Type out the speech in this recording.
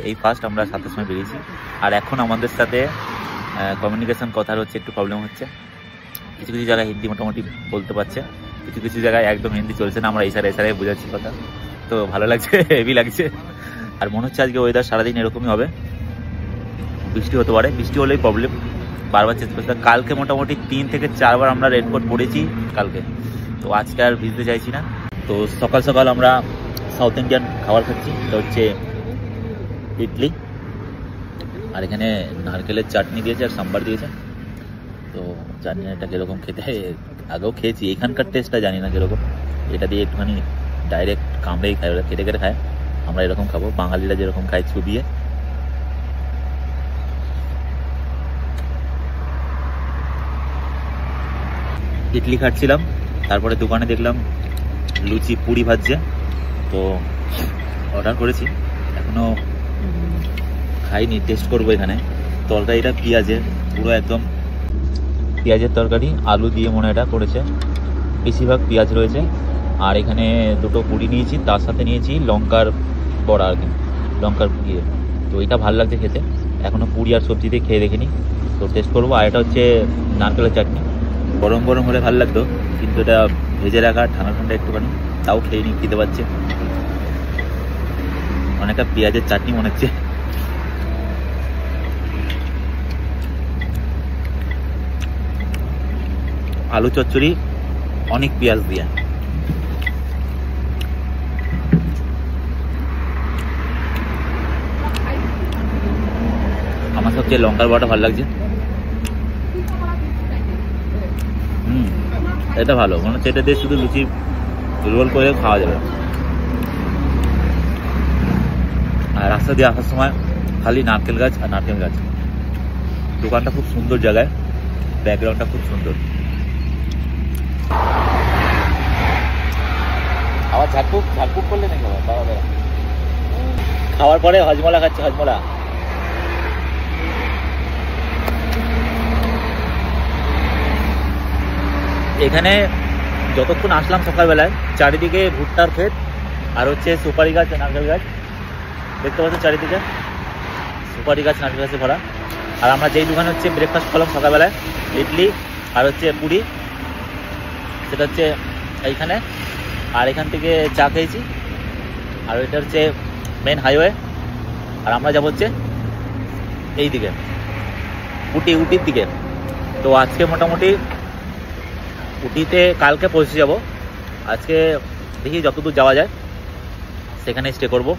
এই ফার্স্ট আমরা 7টার সময় বেরিয়েছি। আর এখন আমাদের সাথে কমিউনিকেশন কথার হচ্ছে একটু প্রবলেম হচ্ছে। কিছু কিছু জায়গায় হিন্দি মোটামুটি বলতে পারছে, কিছু কিছু জায়গায় একদম হিন্দি চলছে না। আমরা ইশারায় বোঝাচ্ছি কথা, তো ভালো লাগছে, হেভি লাগছে। আর মনে হচ্ছে আজকে ওয়েদার সারাদিন এরকমই হবে, বৃষ্টি হতে পারে। বৃষ্টি হলেই প্রবলেম, বারবার চেঞ্জ করতে। কালকে মোটামুটি 3 থেকে 4 বার আমরা রেনকোট পরেছি কালকে, তো আজকে আর ভিজতে চাইছি না। তো সকাল সকাল আমরা সাউথ ইন্ডিয়ান খাবার খাচ্ছি, এটা হচ্ছে ইডলি, আর এখানে নারকেলের চাটনি দিয়েছে আর সাম্বার দিয়েছে। তো জানি না এটা কীরকম খেতে, আগেও খেয়েছি, এখানকার টেস্টটা জানি না কীরকম। এটা দিয়ে একটুখানি ডাইরেক্ট কামড়েই খায়, ওরা কেটে কেটে খায়, আমরা এরকম খাবো, বাঙালিরা যেরকম খায় চুবিয়ে। ইডলি খাচ্ছিলাম, তারপরে দোকানে দেখলাম লুচি পুরি ভাজছে, তো অর্ডার করেছি, এখনও খাইনি, টেস্ট করবো। এখানে তরকারিটা পেঁয়াজের, পুরো একদম পেঁয়াজের তরকারি, আলু দিয়ে মনে এটা করেছে, বেশিরভাগ পেঁয়াজ রয়েছে। আর এখানে দুটো পুরি নিয়েছি, তার সাথে নিয়েছি লঙ্কার বড়া আর কি, লঙ্কার ইয়ে। তো এটা ভালো লাগছে খেতে, এখনও পুরি আর সবজি দিয়ে খেয়ে দেখিনি, তো টেস্ট করবো। আর এটা হচ্ছে নারকেলের চাটনি, গরম গরম হলে ভালো লাগতো, কিন্তু এটা ভেজে রাখা, ঠান্ডা ঠান্ডা একটুখানি, তাও খেয়ে নিই, খেতে পাচ্ছে। অনেকটা পেঁয়াজের চাটনি মনে হচ্ছে। আলু চচ্চড়ি অনেক পেঁয়াজ দিয়ে, আমার সবচেয়ে লঙ্কার বড়াটা ভালো লাগছে। এটা ভালো মনে হচ্ছে, এটা দিয়ে শুধু লুচি রোল করে খাওয়া যাবে। আর রাস্তা দিয়ে আসার সময় খালি নারকেল গাছ আর নারকেল গাছ। দোকানটা খুব সুন্দর জায়গায়, ব্যাকগ্রাউন্ডটা খুব সুন্দর। আবার ঝাড়ফুঁক করলে নাকি বাবা? খাওয়ার পরে হজমলা খাচ্ছে, হজমলা। এখানে যতক্ষণ আসলাম সকালবেলায়, চারিদিকে ভুট্টার ক্ষেত আর হচ্ছে সুপারি গাছ, নারকেল গাছ দেখতে পাচ্ছি চারিদিকে, সুপারি গাছ নারকেল গাছে ভরা। আর আমরা যেই দোকানে হচ্ছে ব্রেকফাস্ট করলাম সকালবেলায়, ইডলি আর হচ্ছে পুরি, সেটা হচ্ছে এইখানে। আর এখান থেকে চা খেয়েছি, আর এটা হচ্ছে মেন হাইওয়ে। আর আমরা যাবো হচ্ছে এই দিকে, উটির দিকে। তো আজকে মোটামুটি উটিতে কালকে পৌঁছে যাব, আজকে দেখি যতদূর যাওয়া যায় সেখানে স্টে করব।